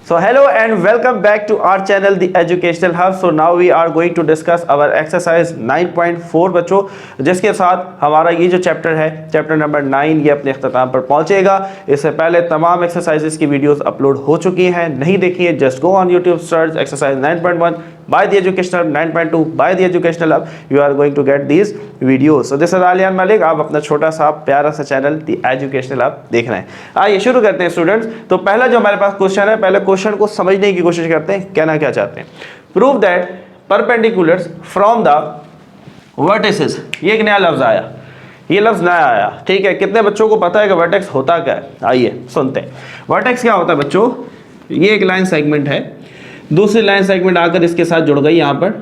So hello and welcome back to our channel The Educational Hub. So now we are going to discuss our exercise 9.4 बच्चों, जिसके साथ हमारा ये जो chapter है चैप्टर नंबर 9 ये अपने अख्ताम पर पहुंचेगा। इससे पहले तमाम एक्सरसाइजेस की वीडियोस अपलोड हो चुकी हैं, नहीं देखी है just go on YouTube, search exercise 9.1 by the educational, 9.2 by the educational hub. You are going to get these videos. So this is Aliyan Malik, आप अपना छोटा सा प्यारा सा चैनल The Educational Hub देख रहे हैं। आइए शुरू करते हैं स्टूडेंट्स। तो पहला जो हमारे पास क्वेश्चन है, पहले क्वेश्चन को समझने की कोशिश करते हैं, कहना क्या चाहते हैं। Prove that perpendiculars from the vertices, ये एक नया लफ्ज आया, ये लफ्ज नया आया, ठीक है। कितने बच्चों को पता है कि वर्टेक्स होता क्या है? आइए सुनते हैं। वर्टेक्स क्या होता है बच्चों? ये एक लाइन सेगमेंट है, दूसरी लाइन सेगमेंट आकर इसके साथ जुड़ गई यहाँ पर,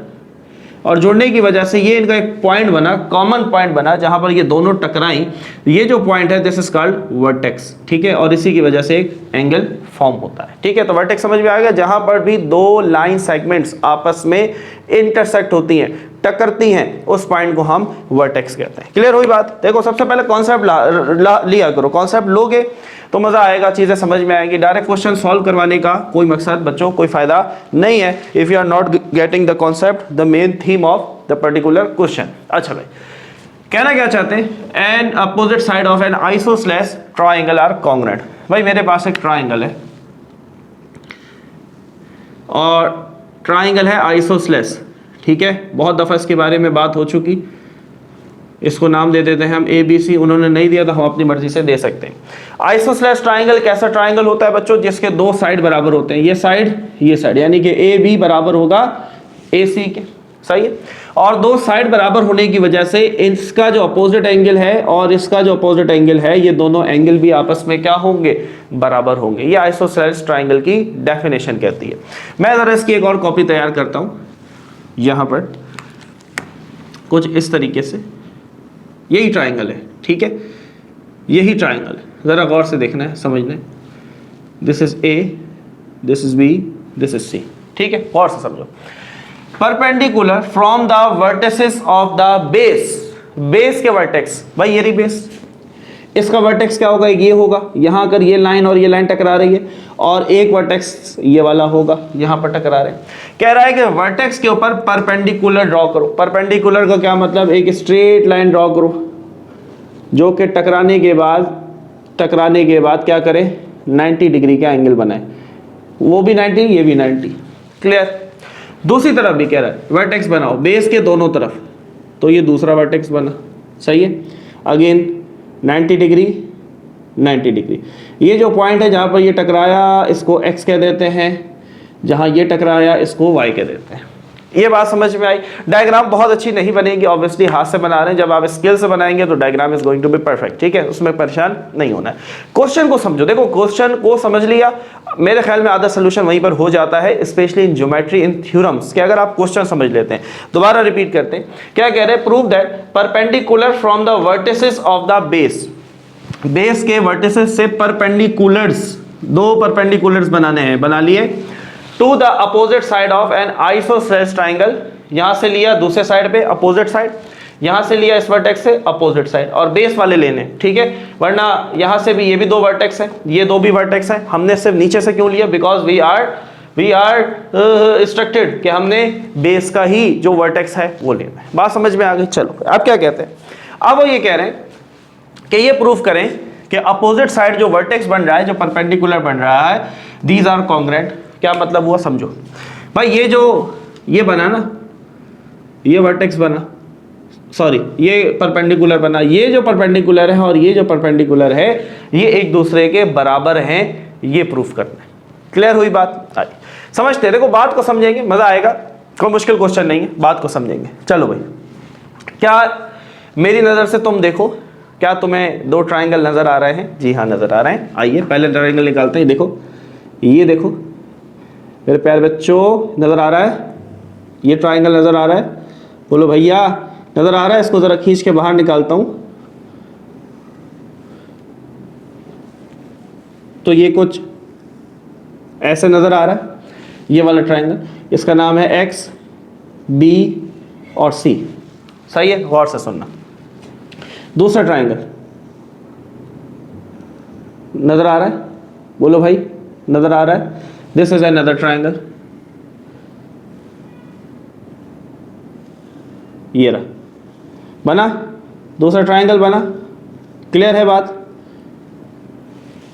और जुड़ने की वजह से ये इनका एक पॉइंट बना, कॉमन पॉइंट बना, जहाँ पर ये दोनों टकराई। ये जो पॉइंट है दिस इज कॉल्ड वर्टेक्स, ठीक है। और इसी की वजह से एक एंगल फॉर्म होता है, ठीक है। तो वर्टेक्स समझ में आ गया, जहाँ पर भी दो लाइन सेगमेंट्स आपस में इंटरसेक्ट होती हैं, टकरती हैं, उस पॉइंट को हम वर्टेक्स कहते हैं। क्लियर हुई बात? देखो सबसे पहले कॉन्सेप्ट लिया करो, कॉन्सेप्ट लोगे तो मजा आएगा, चीजें समझ में आएंगी। डायरेक्ट क्वेश्चन सॉल्व करवाने का कोई मकसद बच्चों कोई फायदा नहीं है if you are not getting the concept, the main theme of the particular question. अच्छा भाई, कहना क्या चाहते हैं? An opposite side of an isosceles triangle are congruent. भाई मेरे पास एक ट्राइंगल है और ट्राइंगल है आइसोसेलेस, ठीक है। बहुत दफा इसके बारे में बात हो चुकी, इसको नाम दे देते हैं हम ABC, उन्होंने नहीं दिया तो हम अपनी मर्जी से दे सकते हैं। आइसोसेलेस ट्राइंगल कैसा ट्राइंगल होता है बच्चों? जिसके दो साइड बराबर होते हैं, ये साइड, यानी कि AB बराबर होगा AC के, सही है। और दो साइड बराबर होने की वजह से इसका जो अपोजिट एंगल है और इसका जो अपोजिट एंगल है, ये दोनों एंगल भी आपस में क्या होंगे? बराबर होंगे। ये आइसोसेलेस ट्राइंगल की डेफिनेशन कहती है। मैं जरा इसकी एक और कॉपी तैयार करता हूं, यहां पर कुछ इस तरीके से, यही ट्राइंगल है, ठीक है, यही ट्राइंगल है। जरा गौर से देखना है, समझना है। This is A, this is B, this is C, ठीक है। गौर से समझो। Perpendicular from the vertices of the base के वर्टेक्स, भाई ये रही बेस, इसका वर्टेक्स क्या होगा? ये होगा। यहां अगर ये लाइन और ये लाइन टकरा रही है और एक वर्टेक्स ये वाला होगा, यहां पर टकरा रहे हैं। कह रहा है कि वर्टेक्स के ऊपर परपेंडिकुलर ड्रॉ करो। परपेंडिकुलर का क्या मतलब? एक स्ट्रेट लाइन ड्रॉ करो जो कि टकराने के बाद क्या करे? 90 डिग्री का एंगल बनाए, वो भी 90, ये भी 90। क्लियर? दूसरी तरफ भी कह रहा है वर्टेक्स बनाओ बेस के दोनों तरफ, तो ये दूसरा वर्टेक्स बना, सही है। Again 90 degree. ये जो पॉइंट है जहाँ पर ये टकराया, इसको X कह देते हैं, जहाँ ये टकराया इसको Y कह देते हैं। ये बात समझ में आई? डायग्राम बहुत अच्छी नहीं बनेगी, ऑब्वियसली हाथ से बना रहे हैं, जब आप स्केल से बनाएंगे तो diagram is going to be perfect, ठीक है। उसमें परेशान नहीं होना है। क्वेश्चन को समझो, देखो क्वेश्चन को समझ लिया, मेरे ख्याल में आधा सोल्यूशन वहीं पर हो जाता है, specially in geometry, in theorems के अगर आप क्वेश्चन समझ लेते हैं। दोबारा रिपीट करते हैं, क्या कह रहे हैं? Prove that perpendicular from the vertices of the base के वर्टिसेस से परपेंडिकुलर्स, दो परपेंडिकुलर्स बनाने हैं, बना लिए। To the opposite side of an isosceles triangle, यहां से लिया दूसरे साइड पे अपोजिट साइड, यहां से लिया इस वर्टेक्स से अपोजिट साइड, और बेस वाले लेने, ठीक है। वरना यहां से भी ये भी दो वर्टेक्स है, ये दो भी वर्टेक्स है। हमने सिर्फ नीचे से क्यों लिया? बिकॉज वी आर इंस्ट्रक्टेड कि हमने बेस का ही जो वर्टेक्स है वो लेना है। बात समझ में आ गई? चलो अब क्या कहते हैं? अब वो ये कह रहे हैं कि ये प्रूफ करें कि अपोजिट साइड जो वर्टेक्स बन रहा है, जो परपेंडिकुलर बन रहा है, दीज आर कॉन्ग्रुएंट। क्या मतलब हुआ? समझो भाई, ये बना ना, ये वर्टेक्स बना, सॉरी ये परपेंडिकुलर बना, ये जो परपेंडिकुलर है और ये जो परपेंडिकुलर है, ये एक दूसरे के बराबर हैं, ये प्रूफ करना है। क्लियर हुई बात? समझते हैं? देखो बात को समझेंगे, मजा आएगा, कोई मुश्किल क्वेश्चन नहीं है, बात को समझेंगे। चलो भाई, क्या मेरी नजर से तुम देखो, क्या तुम्हें दो ट्राइंगल नजर आ रहे हैं? जी हाँ नजर आ रहे हैं। आइए पहले ट्राइंगल निकालते हैं। देखो, ये देखो मेरे प्यारे बच्चों, नजर आ रहा है? ये ट्राइंगल नजर आ रहा है? बोलो भैया नजर आ रहा है? इसको जरा खींच के बाहर निकालता हूं, तो ये कुछ ऐसे नजर आ रहा है, ये वाला ट्राइंगल, इसका नाम है X, B और C, सही है। गौर से सुनना। दूसरा ट्राइंगल नजर आ रहा है? बोलो भाई, नजर आ रहा है? दिस इज अनदर ट्राइंगल, ये रहा, बना दूसरा ट्राइंगल बना। क्लियर है बात?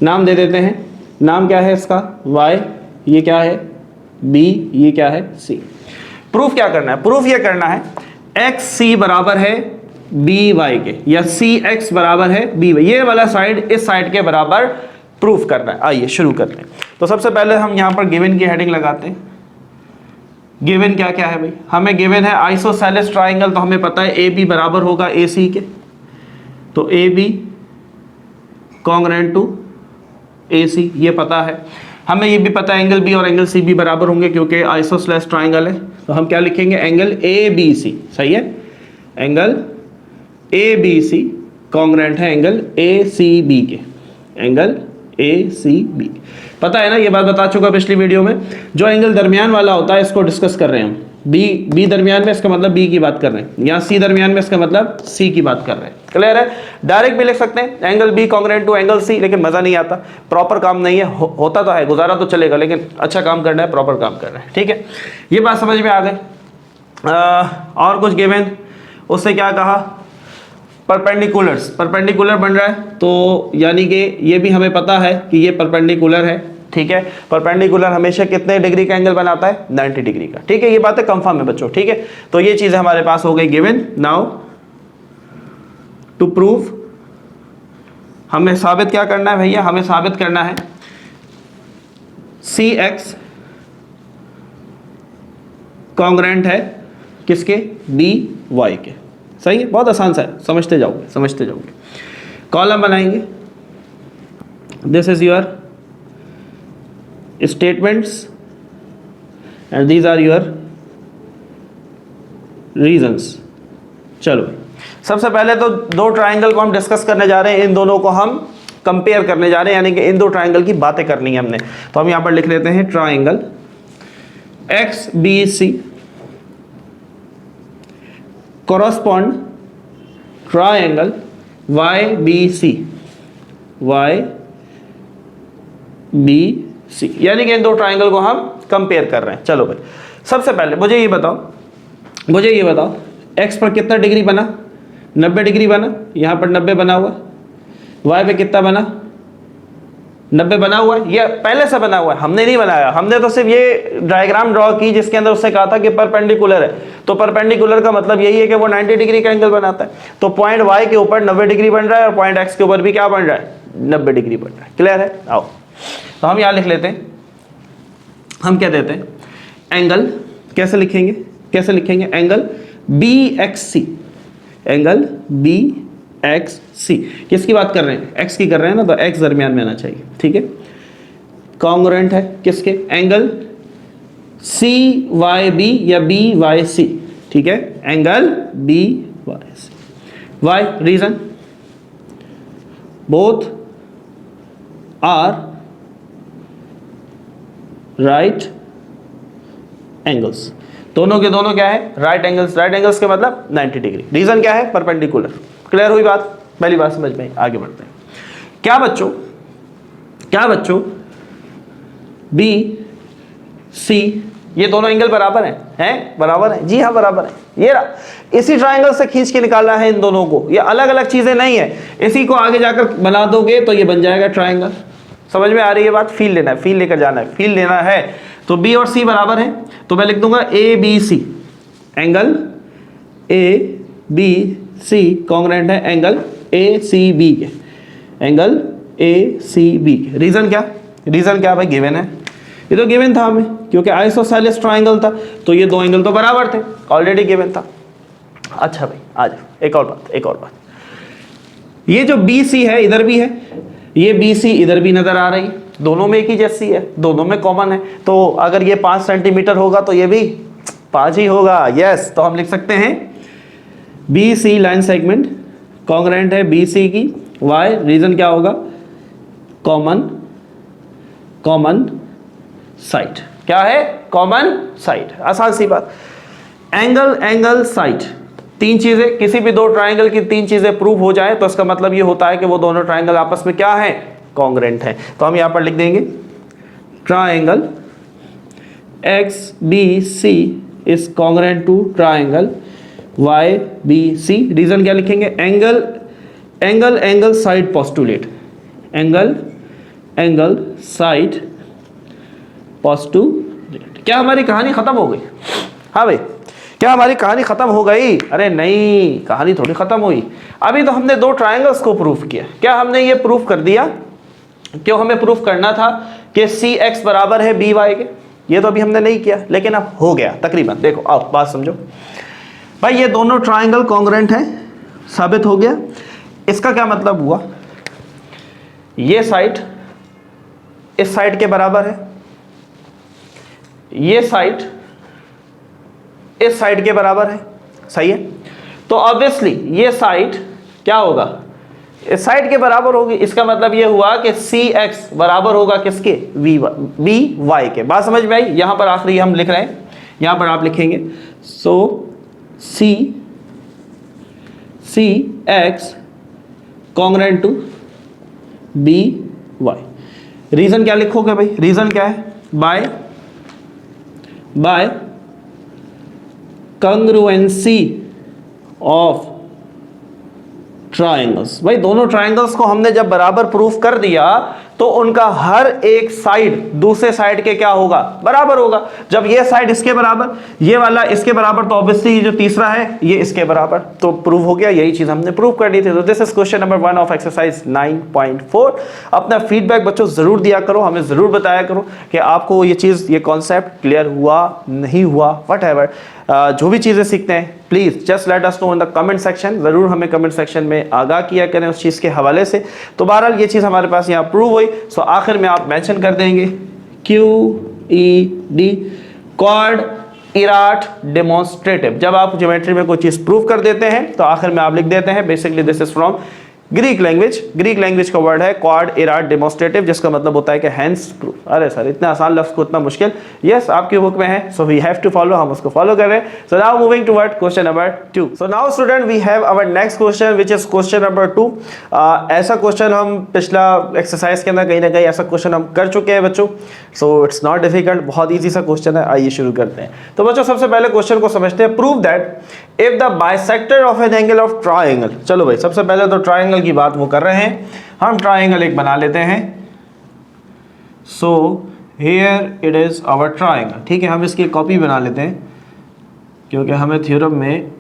नाम दे देते हैं, नाम क्या है इसका y, ये क्या है b, ये क्या है c। प्रूफ क्या करना है? प्रूफ ये करना है x c बराबर है b y के, या c x बराबर है b y, ये वाला साइड इस साइड के बराबर प्रूफ करना है। आइए शुरू करते हैं। तो सबसे पहले हम यहां पर गिवन की हेडिंग लगाते हैं। गिवन क्या क्या है भाई? हमें गिवन है आइसोसेलेस ट्राइंगल, तो हमें पता है ए बी बराबर होगा ए सी के, तो ए बी कॉन्ग्रुएंट टू ए सी, ये पता है। हमें ये भी पता है एंगल बी और एंगल सी भी बराबर होंगे क्योंकि आइसोसेलेस ट्राइंगल है। तो हम क्या लिखेंगे? एंगल ए बी सी, सही है, angle A B C congruent है एंगल ए सी बी के, एंगल ए सी बी। पता है ना, ये बात बता चुका पिछली वीडियो में। जो एंगल दरमियान वाला होता है इसको डिस्कस कर रहे हैं हम, बी दरमियान में, इसका मतलब बी की बात कर रहे हैं, यहाँ सी दरमियान में, इसका मतलब सी की बात कर रहे हैं। क्लियर है? डायरेक्ट भी लिख सकते हैं angle B congruent to angle C, लेकिन मजा नहीं आता, प्रॉपर काम नहीं है। होता तो है, गुजारा तो चलेगा, लेकिन अच्छा काम करना है, प्रॉपर काम करना है। ठीक है, ये बात समझ में आ गई। और कुछ गिवन, उससे क्या कहा? परपेंडिकुलर्स, परपेंडिकुलर बन रहा है, तो यानी कि ये भी हमें पता है कि ये परपेंडिकुलर है। ठीक है, परपेंडिकुलर हमेशा कितने डिग्री का एंगल बनाता है? 90 डिग्री का। ठीक है, ये बातें कंफर्म है बच्चों। ठीक है, तो ये चीज़ हमारे पास हो गई गिवन। नाउ टू प्रूव, हमें साबित क्या करना है भैया? हमें साबित करना है सी एक्स कॉन्ग्रुएंट है किसके? बी वाई के। सही है, बहुत आसान सा है, समझते जाओगे समझते जाओगे। कॉलम बनाएंगे, this is your statements and these are your reasons। चलो, सबसे पहले तो दो ट्राइंगल को हम डिस्कस करने जा रहे हैं, इन दोनों को हम कंपेयर करने जा रहे हैं, यानी कि इन दो ट्राइंगल की बातें करनी है हमने। तो हम यहां पर लिख लेते हैं triangle X B C correspond triangle Y B C, Y B C, यानी कि इन दो ट्राइंगल को हम कंपेयर कर रहे हैं। चलो भाई, सबसे पहले मुझे ये बताओ x पर कितना डिग्री बना? 90 डिग्री बना, यहाँ पर 90 बना हुआ, y पे कितना बना? 90 बना हुआ है, ये पहले से बना हुआ है, हमने नहीं बनाया। हमने तो सिर्फ ये डायग्राम ड्रॉ की जिसके अंदर उससे कहा था कि परपेंडिकुलर है, तो परपेंडिकुलर का मतलब यही है कि वो 90 डिग्री का एंगल बनाता है। तो पॉइंट y के ऊपर 90 डिग्री बन रहा है और पॉइंट x के ऊपर भी क्या बन रहा है? 90 डिग्री बन रहा है। क्लियर है? आओ, तो हम यहाँ लिख लेते हैं, हम क्या देते हैं? एंगल कैसे लिखेंगे? एंगल बी एक्स सी, एंगल बी एक्स सी। किसकी बात कर रहे हैं? एक्स की कर रहे हैं ना, तो एक्स दरमियान में आना चाहिए। ठीक है, कॉन्ग्रुएंट है किसके? एंगल सी वाई बी या बी वाई सी। ठीक है, angle B Y C. Why reason, both are right angles, दोनों के दोनों क्या है? Right angles. राइट एंगल्स के मतलब 90 डिग्री। रीजन क्या है? परपेंडिकुलर। क्लियर हुई बात? पहली बात समझ में, आगे बढ़ते हैं। क्या बच्चों बी सी, ये दोनों एंगल बराबर हैं? बराबर है जी हाँ, बराबर है। ये रहा, इसी ट्राइंगल से खींच के निकालना है इन दोनों को, ये अलग अलग चीजें नहीं है। इसी को आगे जाकर बना दोगे तो ये बन जाएगा ट्राइंगल। समझ में आ रही है बात? फील लेना है, फील लेकर जाना है, फील लेना है। तो बी और सी बराबर है, तो मैं लिख दूंगा A B C, angle A B C congruent है एंगल ए सी बी के, एंगल ए सी बी के। रीजन क्या भाई? गिवन है, ये तो गिवन था हमें, क्योंकि आइसोसेलेस ट्राइंगल था, तो ये दो एंगल तो बराबर थे, ऑलरेडी गिवन था। अच्छा भाई, आ जाओ, एक और बात, ये जो बी सी है इधर भी है, ये बी सी इधर भी नजर आ रही है, दोनों में एक ही जैसी है, दोनों में कॉमन है। तो अगर ये 5 सेंटीमीटर होगा तो ये भी 5 ही होगा। यस, तो हम लिख सकते हैं B C line segment congruent है बी सी की। वाई रीजन क्या होगा? Common side. क्या है? Common side. आसान सी बात। एंगल साइड, तीन चीजें, किसी भी दो ट्राइंगल की तीन चीजें प्रूव हो जाए तो इसका मतलब ये होता है कि वो दोनों ट्राइंगल आपस में क्या है? कॉन्ग्रुएंट है। तो हम यहां पर लिख देंगे triangle X B C is congruent to triangle Y B C. Reason क्या लिखेंगे? Angle side postulate, angle side postulate. क्या हमारी कहानी खत्म हो गई? हाँ भाई, क्या हमारी कहानी खत्म हो गई? अरे नहीं, कहानी थोड़ी खत्म हुई। अभी तो हमने दो ट्रायंगल्स को प्रूफ किया। क्या हमने ये प्रूफ कर दिया? क्यों हमें प्रूफ करना था कि सी एक्स बराबर है बी वाई के? ये तो अभी हमने नहीं किया, लेकिन अब हो गया तकरीबन। देखो आप बात समझो भाई, ये दोनों ट्रायंगल कॉन्ग्रुएंट है, साबित हो गया। इसका क्या मतलब हुआ? ये साइड इस साइड के बराबर है, ये साइड इस साइड के बराबर है, सही है। तो ऑब्वियसली ये साइड क्या होगा? इस साइड के बराबर होगी। इसका मतलब ये हुआ कि सी एक्स बराबर होगा किसके? वी वाई के। बात समझ में आई? यहां पर आखिरी हम लिख रहे हैं, यहां पर आप लिखेंगे so C X congruent to B Y. Reason क्या लिखोगे भाई? रीजन क्या है? By congruency of triangles. भाई दोनों ट्रायंगल्स को हमने जब बराबर प्रूफ कर दिया तो उनका हर एक साइड दूसरे साइड के क्या होगा? बराबर होगा। जब ये साइड इसके बराबर, ये वाला इसके बराबर, तो ऑब्वियसली ये जो तीसरा है ये इसके बराबर, तो प्रूफ हो गया। यही चीज हमने प्रूफ करनी थी। तो this is question number 1 of exercise 9.4। अपना फीडबैक बच्चों जरूर दिया करो, हमें जरूर बताया करो कि आपको ये चीज, ये कॉन्सेप्ट क्लियर हुआ नहीं हुआ, व्हाटएवर। जो भी चीजें सीखते हैं please just let us know in the comment section. जरूर हमें कमेंट सेक्शन में आगाह किया करें उस चीज के हवाले से। तो बहरहाल ये चीज हमारे पास यहाँ प्रूव हुई। सो आखिर में आप मेंशन कर देंगे QED, क्वाड इराट डेमोन्स्ट्रेटिव। जब आप ज्योमेट्री में कोई चीज प्रूव कर देते हैं तो आखिर में आप लिख देते हैं basically this is from Greek language का वर्ड है क्वाड इराट डेमोन्स्ट्रेटिव, जिसका मतलब होता है कि हैंस प्रूफ। अरे सर इतना आसान लफ्ज को इतना मुश्किल? यस, आपकी बुक में है, so we have to follow, हम उसको फॉलो कर रहे हैं। So now moving toward question number 2। So now student we have our next question which is question number 2। ऐसा क्वेश्चन हम पिछला एक्सरसाइज के अंदर कहीं ना कहीं ऐसा क्वेश्चन हम कर चुके हैं बच्चों। सो इट्स नॉट डिफिकल्ट, बहुत ईजी सा क्वेश्चन है। आइए शुरू करते हैं। तो बच्चों सबसे पहले क्वेश्चन को समझते हैं। Prove that if the bisector of an angle of triangle. चलो भाई सबसे पहले तो ट्राइंगल की बात वो कर रहे हैं, हम ट्राइंगल एक बना लेते हैं। So here it is our triangle, ठीक है। हम इसकी कॉपी बना लेते हैं क्योंकि हमें थ्योरम में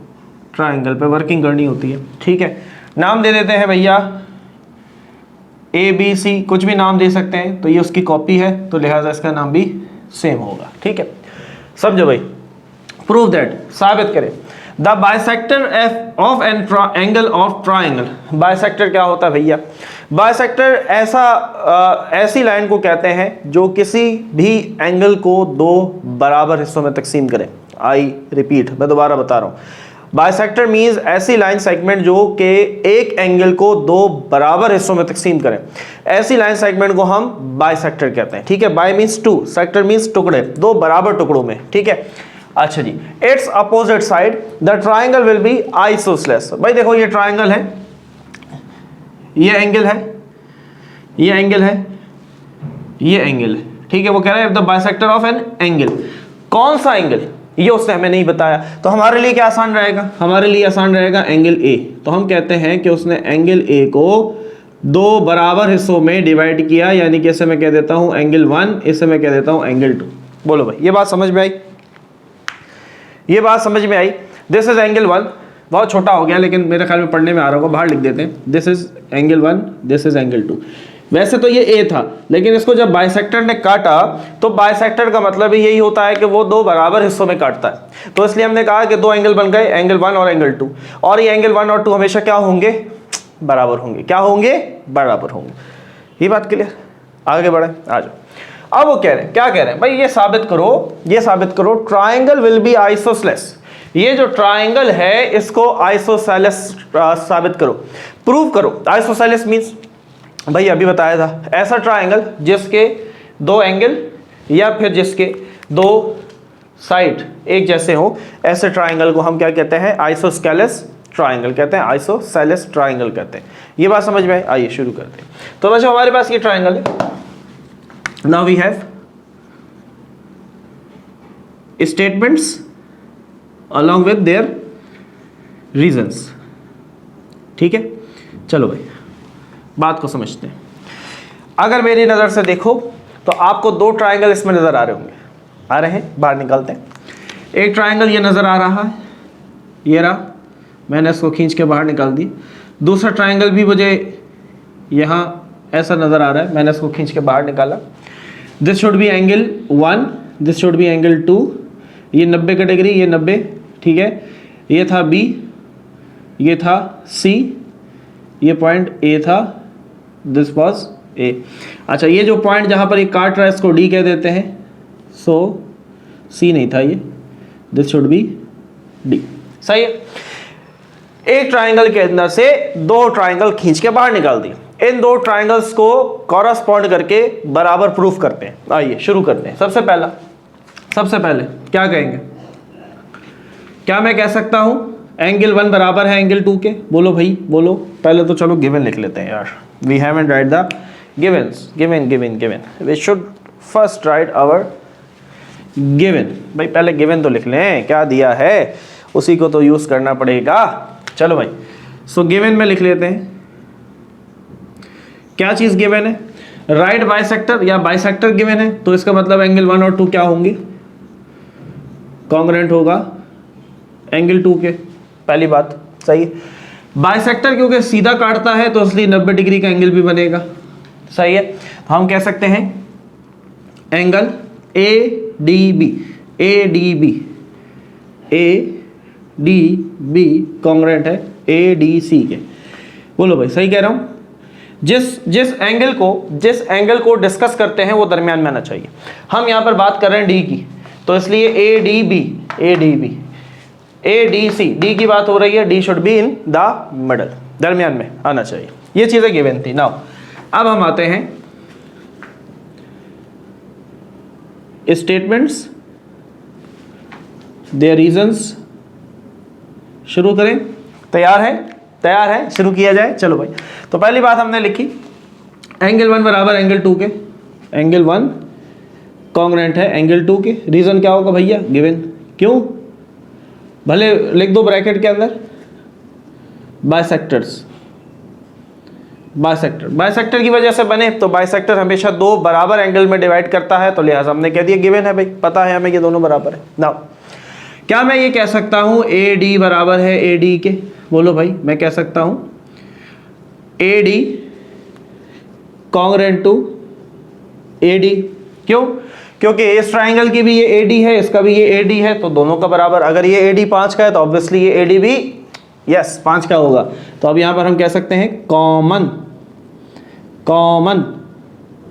ट्राइंगल पे वर्किंग करनी होती है, ठीक है। नाम दे देते हैं भैया ABC, कुछ भी नाम दे सकते हैं। तो ये उसकी कॉपी है तो लिहाजा इसका नाम भी सेम होगा, ठीक है। समझो भाई, प्रूव दैट, साबित करें the bisector of an angle of triangle. Bisector क्या होता है भैया? बाइसेक्टर ऐसी लाइन को कहते हैं जो किसी भी एंगल को दो बराबर हिस्सों में तकसीम करे। आई रिपीट, मैं दोबारा बता रहा हूँ। बाइसेक्टर मीन्स ऐसी लाइन सेगमेंट जो कि एक एंगल को दो बराबर हिस्सों में तकसीम करें, ऐसी लाइन सेगमेंट को हम बाइसेक्टर कहते हैं, ठीक है। Bi means two, sector means टुकड़े, दो बराबर टुकड़ों में, ठीक है। अच्छा जी, it's opposite side the triangle will be isosceles. भाई देखो ये ट्राइंगल है, ये एंगल है, ये एंगल है, ये एंगल है, ठीक है। वो कह रहा है if the bisector of an angle, कौन सा एंगल ये उसने हमें नहीं बताया। तो हमारे लिए क्या आसान रहेगा? हमारे लिए आसान रहेगा एंगल ए। तो हम कहते हैं कि उसने एंगल ए को दो बराबर हिस्सों में डिवाइड किया, यानी कि इसे मैं कह देता हूं एंगल 1, इसे मैं कह देता हूं एंगल 2। बोलो भाई ये बात समझ में आई? ये बात समझ में आई? दिस इज एंगल 1, बहुत छोटा हो गया लेकिन मेरे ख्याल में पढ़ने में आ रहा होगा, बाहर लिख देते हैं। This is angle 1, this is angle 2। वैसे तो ये ए था, लेकिन इसको जब बाइसेक्टर ने काटा तो बाइसेक्टर का मतलब ही यही होता है कि वो दो बराबर हिस्सों में काटता है। तो इसलिए हमने कहा कि दो एंगल बन गए, एंगल 1 और एंगल 2। और ये एंगल 1 और 2 हमेशा क्या होंगे? बराबर होंगे। क्या होंगे? बराबर होंगे। ये बात क्लियर? आगे बढ़े, आ जाओ। अब वो कह रहे हैं, क्या कह रहे हैं भाई? ये साबित करो ट्राइंगल विल बी आइसोसेलेस। ये जो ट्राइंगल है इसको आइसोसेलेस साबित करो, प्रूव करो। आइसोसेलेस मींस भाई अभी बताया था, ऐसा ट्राइंगल जिसके दो एंगल या फिर जिसके दो साइड एक जैसे हो, ऐसे ट्राइंगल को हम क्या कहते हैं? आइसोस्केलेस ट्राइंगल कहते हैं, आइसोसेलेस ट्राइंगल कहते हैं। ये बात समझ में आई? आइए शुरू करते हैं। तो बच्चों हमारे पास ये ट्राइंगल है। Now we have statements along with their reasons. ठीक है, चलो भाई बात को समझते हैं। अगर मेरी नज़र से देखो तो आपको दो ट्रायंगल इसमें नज़र आ रहे होंगे, आ रहे हैं, बाहर निकालते हैं। एक ट्रायंगल ये नज़र आ रहा है, ये रहा, मैंने इसको खींच के बाहर निकाल दी। दूसरा ट्रायंगल भी मुझे यहाँ ऐसा नज़र आ रहा है, मैंने इसको खींच के बाहर निकाला। This should be angle 1, this should be angle 2, ये 90 का डिग्री, ये 90, ठीक है। ये था B, ये था C, ये पॉइंट A था, दिस वॉज A। अच्छा, ये जो पॉइंट जहाँ पर ये काट रहा है इसको D कह देते हैं, सो C नहीं था ये, दिस शुड बी D। सही है। एक ट्राइंगल के अंदर से दो ट्राइंगल खींच के बाहर निकाल दिए। इन दो ट्राइंगल्स को कॉरस्पॉन्ड करके बराबर प्रूफ करते हैं। आइए शुरू करते हैं। सबसे पहले क्या कहेंगे? क्या मैं कह सकता हूं एंगल 1 बराबर है एंगल 2 के? बोलो भाई बोलो। पहले तो चलो गिवन लिख लेते हैं यार, we haven't write the givens. Given we should first write our given. भाई पहले गिवन तो लिख लें, क्या दिया है उसी को तो यूज करना पड़ेगा। चलो भाई, सो गिवन में लिख लेते हैं। क्या चीज गिवन है? राइट बाइसेक्टर या बाइसेक्टर गिवन है, तो इसका मतलब एंगल 1 और 2 क्या होंगे? कॉन्ग्रुएंट होगा एंगल 2 के, पहली बात। सही है। बाइसेक्टर क्योंकि सीधा काटता है तो इसलिए 90 डिग्री का एंगल भी बनेगा। सही है। हम कह सकते हैं एंगल ADB कॉन्ग्रुएंट है ADC के। बोलो भाई सही कह रहा हूं? जिस एंगल को डिस्कस करते हैं वो दरमियान में आना चाहिए। हम यहां पर बात कर रहे हैं D की, तो इसलिए ADB ADC, D की बात हो रही है, D should be in the middle, दरमियान में आना चाहिए। ये चीजें गिवन थी। नाउ अब हम आते हैं स्टेटमेंट्स, देयर रीजंस। शुरू करें? तैयार है? शुरू किया जाए। चलो भाई, तो पहली बात हमने लिखी एंगल 1 बराबर एंगल 2 के। एंगल 1 कॉन्ग्रुएंट है एंगल 2 के। रीजन क्या होगा भैया? गिवन। क्यों? भले लिख दो ब्रैकेट के अंदर, बाइसेक्टर की वजह से बने, तो बाइसेक्टर हमेशा दो बराबर एंगल में डिवाइड करता है, तो लिहाजा हमने कह दिया गिवन है भाई, पता है हमें ये दोनों बराबर है। नाउ क्या मैं ये कह सकता हूं AD बराबर है AD के? बोलो भाई, मैं कह सकता हूं AD कॉन्ग्रुएंट टू AD। क्यों? क्योंकि इस ट्राइंगल की भी ये AD है, इसका भी ये AD है, तो दोनों का बराबर। अगर ये AD 5 का है तो ऑब्वियसली ये AD भी 5 का होगा। तो अब यहां पर हम कह सकते हैं कॉमन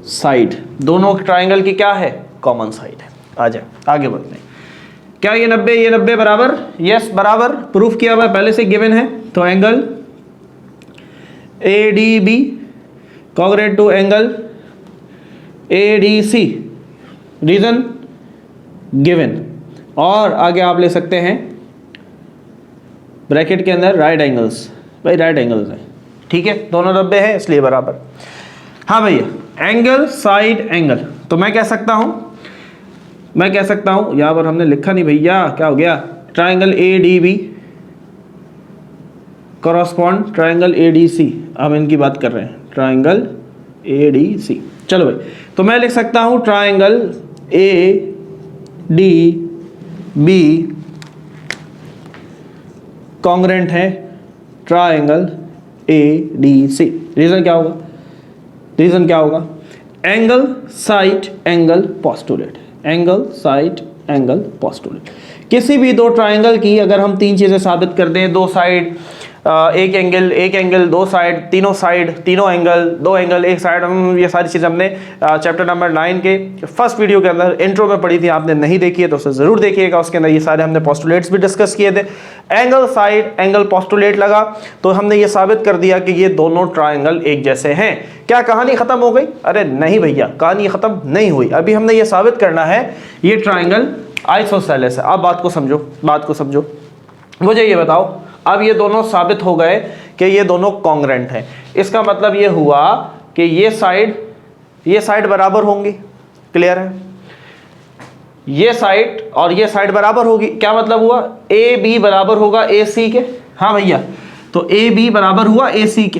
साइड। दोनों ट्राइंगल की क्या है? कॉमन साइड है। आ जाए आगे बढ़ते हैं। क्या ये 90 बराबर? यस बराबर, प्रूफ किया हुआ पहले से गिवन है। तो angle ADB congruent to angle ADC, reason given. और आगे आप ले सकते हैं ब्रैकेट के अंदर राइट एंगल्स। भाई राइट एंगल्स है, ठीक है, दोनों 90 है इसलिए बराबर। हाँ भैया, एंगल साइड एंगल, तो मैं कह सकता हूं यहां पर हमने लिखा नहीं भैया, क्या हो गया? Triangle ADB correspond triangle ADC। अब इनकी बात कर रहे हैं, ट्राइंगल ADC। चलो भाई, तो मैं लिख सकता हूं ट्राइंगल ADB कॉन्ग्रुएंट है ट्राइंगल ADC। रीजन क्या होगा? Angle side angle postulate. Angle side angle postulate. किसी भी दो ट्राइंगल की अगर हम तीन चीजें साबित कर दें, दो साइड एक एंगल दो साइड, तीनों एंगल, दो एंगल एक साइड, ये सारी चीज़ हमने चैप्टर नंबर 9 के फर्स्ट वीडियो के अंदर इंट्रो में पढ़ी थी। आपने नहीं देखी है तो उसे ज़रूर देखिएगा, उसके अंदर ये सारे हमने पोस्टुलेट्स भी डिस्कस किए थे। एंगल साइड एंगल पोस्टुलेट लगा तो हमने ये साबित कर दिया कि ये दोनों ट्राइंगल एक जैसे हैं। क्या कहानी ख़त्म हो गई? अरे नहीं भैया, कहानी ख़त्म नहीं हुई। अभी हमने ये साबित करना है ये ट्राइंगल आइसोसेलेस है। अब बात को समझो। मुझे ये बताओ, अब ये दोनों साबित हो गए कि ये दोनों कॉन्ग्रुएंट हैं। इसका मतलब ये हुआ कि ये साइड बराबर होंगी। क्लियर है? ये साइड और ये साइड बराबर होगी। क्या मतलब हुआ, ए बी बराबर होगा ए सी के। हाँ भैया, तो ए बी बराबर हुआ ए सी के,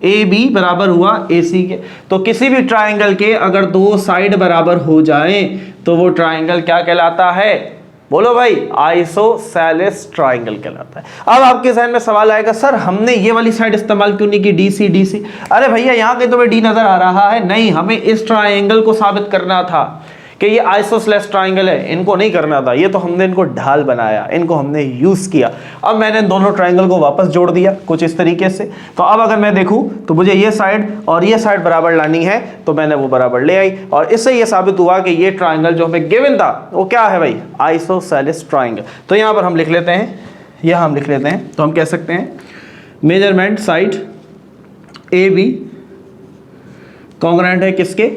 ए बी बराबर हुआ ए सी के। तो किसी भी ट्राइंगल के अगर दो साइड बराबर हो जाएं तो वो ट्राइंगल क्या कहलाता है, बोलो भाई, आइसोसेलेस ट्राइंगल कहलाता है। अब आपके जहन में सवाल आएगा, सर हमने ये वाली साइड इस्तेमाल क्यों नहीं की, डी सी डी सी। अरे भैया यहाँ कहीं तुम्हें डी नजर आ रहा है, नहीं, हमें इस ट्राइंगल को साबित करना था कि ये आइसोसेलेस ट्राइंगल है, इनको नहीं करना था, ये तो हमने इनको ढाल बनाया, इनको हमने यूज किया। अब मैंने दोनों ट्राइंगल को वापस जोड़ दिया कुछ इस तरीके से। तो अब अगर मैं देखूं तो मुझे ये साइड और ये साइड बराबर लानी है, तो मैंने वो बराबर ले आई और इससे ये साबित हुआ कि ये ट्राइंगल जो हमें गिवन था वो क्या है भाई, आइसोसेलेस ट्राइंगल। तो यहां पर हम लिख लेते हैं, यहां हम लिख लेते हैं, तो हम कह सकते हैं measurement side A B congruent है किसके,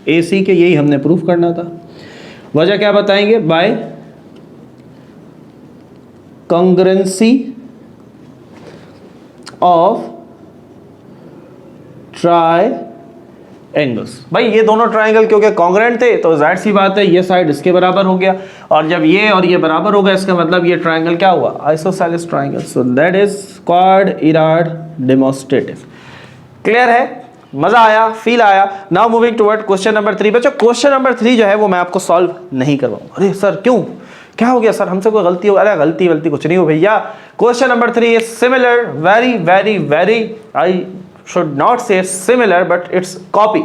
ए सी के। यही हमने प्रूफ करना था। वजह क्या बताएंगे, बाय कॉन्ग्रुएंसी ऑफ ट्राइंगल्स। भाई ये दोनों ट्राइंगल क्योंकि कॉन्ग्रुएंट थे तो जाहिर सी बात है ये साइड इसके बराबर हो गया, और जब ये और ये बराबर हो गया इसका मतलब ये ट्राइंगल क्या हुआ, isosceles triangle. So that is quod erat demonstrative. Clear है, मजा आया, फील आया। Now moving toward question number 3। बच्चों क्वेश्चन नंबर 3 जो है वो मैं आपको सॉल्व नहीं करवाऊंगा। अरे सर क्यों, क्या हो गया सर, हमसे कोई गलती हो, अरे गलती वलती कुछ नहीं हो भैया। Question number 3 is similar, very very very, I should not say similar but it's copy.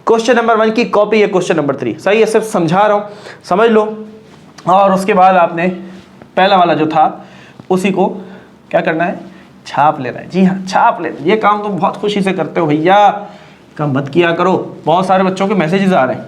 Question number 1 की कॉपी है क्वेश्चन नंबर 3। सही है, सिर्फ समझा रहा हूं, समझ लो। और उसके बाद आपने पहला वाला जो था उसी को क्या करना है, छाप लेना है। जी हाँ, छाप लेना। ये काम तुम बहुत खुशी से करते हो भैया, काम मत किया करो। बहुत सारे बच्चों के मैसेजेस आ रहे हैं,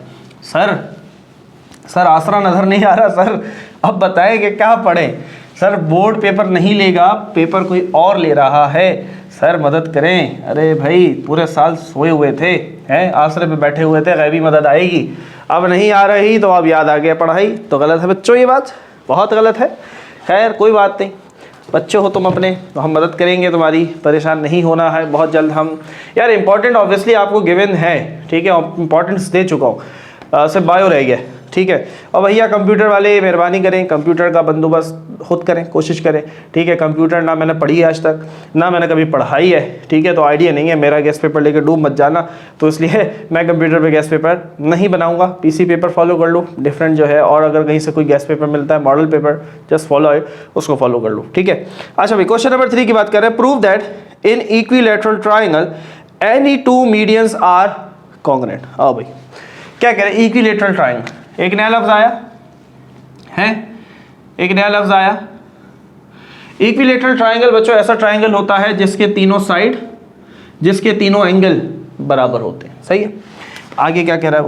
सर आसरा नजर नहीं आ रहा, सर अब बताएं कि क्या पढ़ें, सर बोर्ड पेपर नहीं लेगा, पेपर कोई और ले रहा है, सर मदद करें। अरे भाई पूरे साल सोए हुए थे, हैं आसरे पे बैठे हुए थे, गैबी मदद आएगी, अब नहीं आ रही तो अब याद आ गया पढ़ाई। तो गलत है बच्चों, ये बात बहुत गलत है। खैर कोई बात नहीं, बच्चे हो तुम अपने, तो हम मदद करेंगे तुम्हारी, परेशान नहीं होना है। बहुत जल्द हम, यार इंपॉर्टेंट ऑब्वियसली आपको गिवन है, ठीक है, इंपॉर्टेंस दे चुका हूँ, सिर्फ बायो रह गया, ठीक है। और भैया कंप्यूटर वाले मेहरबानी करें, कंप्यूटर का बंदोबस्त खुद करें, कोशिश करें, ठीक है। कंप्यूटर ना मैंने पढ़ी है आज तक, ना मैंने कभी पढ़ाई है, ठीक है, तो आइडिया नहीं है मेरा। गेस्ट पेपर लेकर डूब मत जाना, तो इसलिए मैं कंप्यूटर पे गेस्ट पेपर नहीं बनाऊंगा। पीसी पेपर फॉलो कर लो डिफरेंट जो है, और अगर कहीं से कोई गेस्ट पेपर मिलता है, model paper, just follow it, उसको फॉलो कर लो, ठीक है। अच्छा भाई क्वेश्चन नंबर 3 की बात कर रहे हैं। Prove that in equilateral triangle any two medians are congruent. आओ भाई क्या कह रहे हैं, इक्विलैटरल ट्राइंगल, एक नया लफ्ज आया है, एक नया लफ्ज आया। इक्विलैटरल ट्राइंगल बच्चों ऐसा ट्राइंगल होता है जिसके तीनों साइड, जिसके तीनों एंगल बराबर होते हैं। सही है, आगे क्या कह रहा है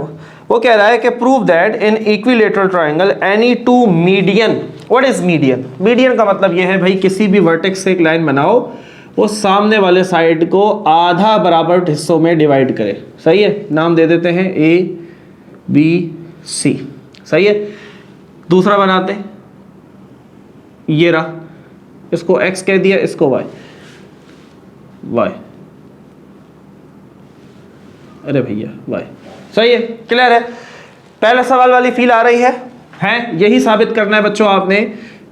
वो कह रहा है कि prove that in equilateral triangle any to median. What is median? Median का मतलब यह है भाई किसी भी वर्टेक्स से एक लाइन बनाओ, वो सामने वाले साइड को आधा बराबर हिस्सों में डिवाइड करे। सही है, नाम दे देते हैं ए बी सी। सही है, दूसरा बनाते हैं, ये रहा, इसको x कह दिया, इसको y। अरे भैया y। सही है, क्लियर है। पहले सवाल वाली फील आ रही है? यही साबित करना है बच्चों आपने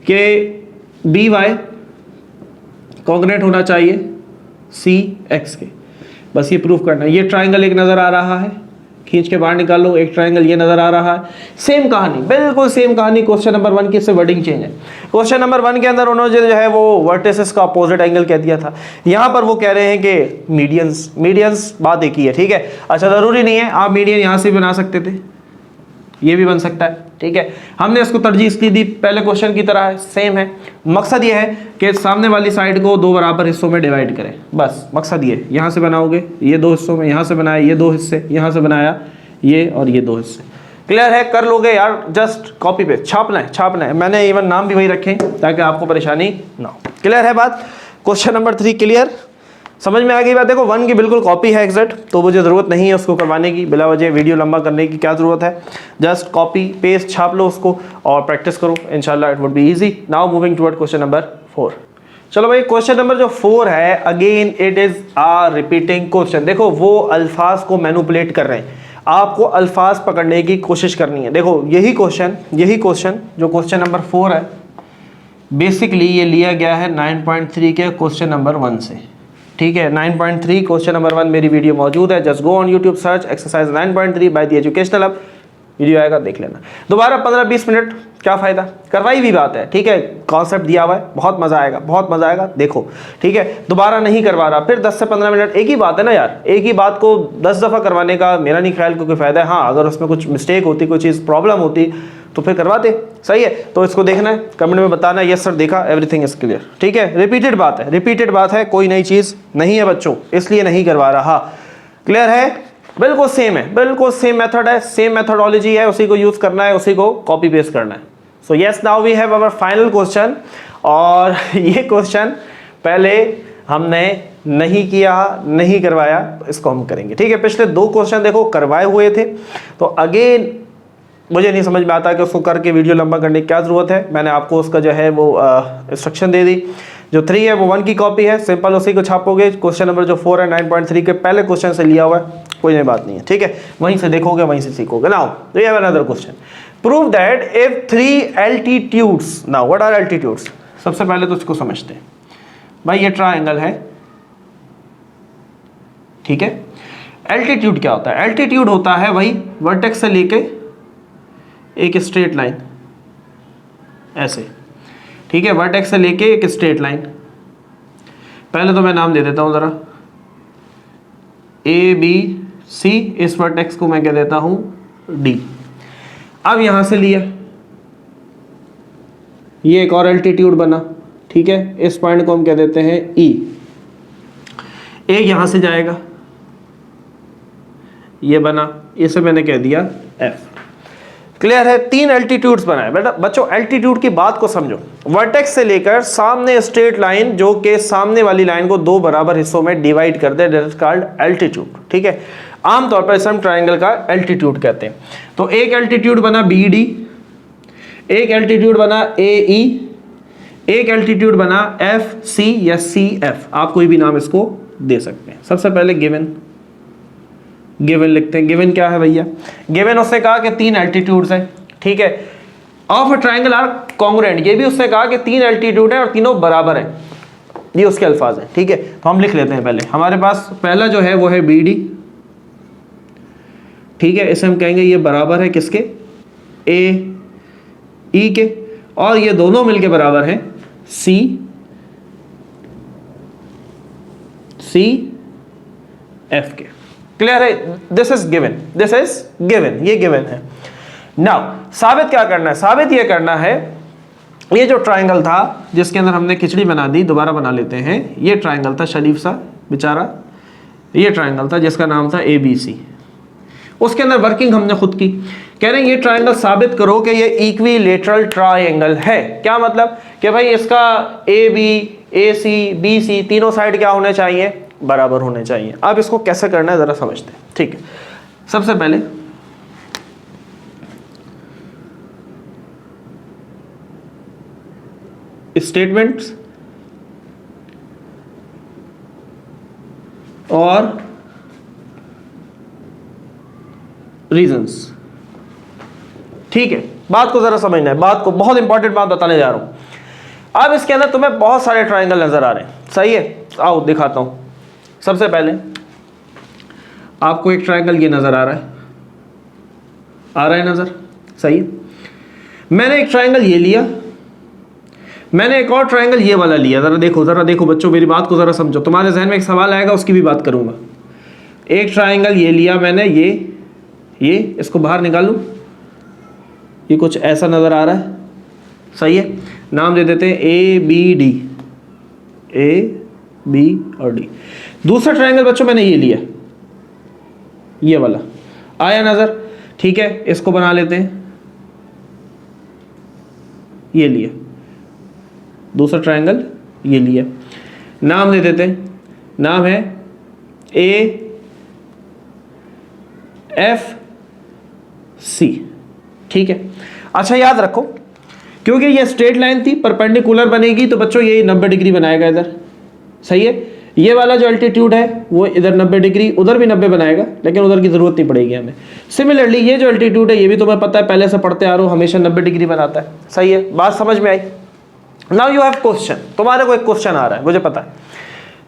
कि बी वाई कॉन्ग्रुएंट होना चाहिए सी एक्स के, बस ये प्रूफ करना है। ये ट्राइंगल एक नजर आ रहा है, खींच के बाहर निकालो, एक ट्राइंगल ये नजर आ रहा है। सेम कहानी, बिल्कुल सेम कहानी क्वेश्चन नंबर 1 की, से वर्डिंग चेंज है। क्वेश्चन नंबर 1 के अंदर उन्होंने जो है वो वर्टिसेस का अपोजिट एंगल कह दिया था, यहां पर वो कह रहे हैं कि मीडियंस बात एक ही है, ठीक है। अच्छा जरूरी नहीं है, आप मीडियन यहां से बना सकते थे, ये भी बन सकता है, ठीक है। हमने इसको तरजीह इसलिए दी, पहले क्वेश्चन की तरह है, सेम है। मकसद ये है कि सामने वाली साइड को दो बराबर हिस्सों में डिवाइड करें, बस मकसद ये। यहाँ से बनाओगे ये दो हिस्सों में, यहाँ से बनाया ये दो हिस्से, यहाँ से बनाया ये और ये दो हिस्से। क्लियर है, कर लोगे यार, जस्ट कॉपी पे छापना है। मैंने इवन नाम भी वही रखे ताकि आपको परेशानी ना हो। क्लियर है बात? क्वेश्चन नंबर 3 क्लियर, समझ में आ गई बात? देखो 1 की बिल्कुल कॉपी है एग्जैक्ट, तो मुझे ज़रूरत नहीं है उसको करवाने की, बिला वजह वीडियो लंबा करने की क्या ज़रूरत है। जस्ट कॉपी पेस्ट छाप लो उसको और प्रैक्टिस करो, इंशाल्लाह it would be easy. Now moving toward question number 4। चलो भाई क्वेश्चन नंबर जो 4 है, again it is a repeating question. देखो वो अल्फाज को मैनिपुलेट कर रहे हैं। आपको अल्फाज पकड़ने की कोशिश करनी है। देखो यही क्वेश्चन जो क्वेश्चन नंबर 4 है, बेसिकली ये लिया गया है 9.3 के क्वेश्चन नंबर 1 से, ठीक है। 9.3 क्वेश्चन नंबर 1 मेरी वीडियो मौजूद है, just go on YouTube, search exercise 9.3 by the educational hub, video आएगा, देख लेना। दोबारा 15-20 मिनट क्या फ़ायदा, करवाई भी बात है, ठीक है, कॉन्सेप्ट दिया हुआ है, बहुत मज़ा आएगा, देखो, ठीक है। दोबारा नहीं करवा रहा, फिर 10 से 15 मिनट, एक ही बात है ना यार, एक ही बात को 10 दफ़ा करवाने का मेरा नहीं ख्याल कोई फ़ायदा है। हाँ, अगर उसमें कुछ मिस्टेक होती, कोई चीज़ प्रॉब्लम होती तो फिर करवाते, सही है। तो इसको देखना है, कमेंट में बताना यस सर देखा, एवरीथिंग इज क्लियर, ठीक है। रिपीटेड बात है, कोई नई चीज़ नहीं है बच्चों, इसलिए नहीं करवा रहा, क्लियर है, बिल्कुल सेम मेथड है, सेम मेथोडोलॉजी है, उसी को यूज़ करना है, उसी को कॉपी पेस्ट करना है। So yes, now we have our final question, और ये क्वेश्चन पहले हमने नहीं किया, नहीं करवाया, तो इसको हम करेंगे, ठीक है। पिछले 2 क्वेश्चन देखो करवाए हुए थे, तो अगेन मुझे नहीं समझ में आता कि उसको करके वीडियो लंबा करने की क्या ज़रूरत है। मैंने आपको उसका जो है वो इंस्ट्रक्शन दे दी। जो 3 है वो 1 की कॉपी है, सिंपल उसी को छापोगे। क्वेश्चन नंबर जो 4 है 9.3 के पहले क्वेश्चन से लिया हुआ है, कोई नई बात नहीं है, ठीक है, वहीं से देखोगे, वहीं से सीखोगे। Now we have another question, prove that if 3 altitudes, now what are altitudes. सबसे पहले तो इसको समझते हैं भाई, ये ट्राइंगल है, ठीक है। एल्टीट्यूड क्या होता है? एल्टीट्यूड होता है भाई वर्टेक्स से लेके एक स्ट्रेट लाइन, ऐसे, ठीक है, वर्टेक्स से लेके एक स्ट्रेट लाइन। पहले तो मैं नाम दे देता हूं जरा, ABC, इस वर्टेक्स को मैं कह देता हूं D। अब यहां से लिया, ये एक और एल्टीट्यूड बना, ठीक है, इस पॉइंट को हम कह देते हैं E। एक यहां से जाएगा, ये बना, इसे मैंने कह दिया F। क्लियर है? 3 एल्टीट्यूड्स बनाए। बेटा बच्चों एल्टीट्यूड की बात को समझो, वर्टेक्स से लेकर सामने स्ट्रेट लाइन, जो कि सामने वाली लाइन को 2 बराबर हिस्सों में डिवाइड कर दे, दैट इज कॉल्ड एल्टीट्यूड, ठीक है। आमतौर पर इसे हम ट्राइंगल का एल्टीट्यूड कहते हैं। तो एक एल्टीट्यूड बना BD, एक एल्टीट्यूड बना AE, एक एल्टीट्यूड बना FC या CF, आप कोई भी नाम इसको दे सकते हैं। सबसे पहले गिवन लिखते हैं। गिवन क्या है भैया? गिवन उसने कहा कि 3 एल्टीट्यूड्स हैं, ठीक है, of a triangle are congruent, ये भी उसने कहा कि 3 एल्टीट्यूड हैं और तीनों बराबर हैं, ये उसके अल्फाज हैं, ठीक है। तो हम लिख लेते हैं। पहले हमारे पास पहला जो है वो है BD, ठीक है, इसे हम कहेंगे ये बराबर है किसके? AE के, और ये दोनों मिलके बराबर हैं CF के। क्लियर है? दिस इज गिवन, ये गिवन है। नाउ साबित क्या करना है? साबित ये करना है, ये जो ट्राइंगल था जिसके अंदर हमने खिचड़ी बना दी, दोबारा बना लेते हैं। ये ट्राइंगल था शरीफ सा बेचारा, ये ट्राइंगल था जिसका नाम था ABC। उसके अंदर वर्किंग हमने खुद की। कह रहे हैं ये ट्राइंगल साबित करो कि ये इक्विलेटरल ट्राइंगल है। क्या मतलब? कि भाई इसका AB, AC, BC तीनों साइड क्या होने चाहिए? बराबर होने चाहिए। अब इसको कैसे करना है जरा समझते हैं, ठीक है। सबसे पहले स्टेटमेंट्स और रीजंस, ठीक है। बात को जरा समझना है, बात को, बहुत इंपॉर्टेंट बात बताने जा रहा हूं। अब इसके अंदर तुम्हें बहुत सारे ट्राइंगल नजर आ रहे हैं, सही है, आओ दिखाता हूं। सबसे पहले आपको एक ट्राइंगल ये नजर आ रहा है नजर, सही है। मैंने एक ट्राइंगल ये लिया, मैंने एक और ट्राइंगल ये वाला लिया। जरा देखो बच्चों, मेरी बात को जरा समझो। तुम्हारे जहन में एक सवाल आएगा, उसकी भी बात करूंगा। एक ट्राइंगल ये लिया मैंने, ये इसको बाहर निकालूं, ये कुछ ऐसा नजर आ रहा है, सही है। नाम दे देते हैं ABD, A B और D। दूसरा ट्राइंगल बच्चों मैंने ये लिया, ये वाला आया नजर, ठीक है। इसको बना लेते हैं, ये लिया दूसरा ट्राइंगल, ये लिया, नाम दे देते हैं, नाम है AFC, ठीक है। अच्छा याद रखो, क्योंकि ये स्ट्रेट लाइन थी, परपेंडिकुलर बनेगी तो बच्चों ये 90 डिग्री बनाएगा इधर, सही है। ये वाला जो अल्टीट्यूड है वो इधर 90 डिग्री, उधर भी 90 बनाएगा, लेकिन उधर की ज़रूरत नहीं पड़ेगी हमें। सिमिलरली ये जो अल्टीट्यूड है ये भी तुम्हें पता है, पहले से पढ़ते आ रहे हो, हमेशा 90 डिग्री बनाता है। सही है, बात समझ में आई। नाउ यू हैव क्वेश्चन, तुम्हारे को एक क्वेश्चन आ रहा है, मुझे पता है।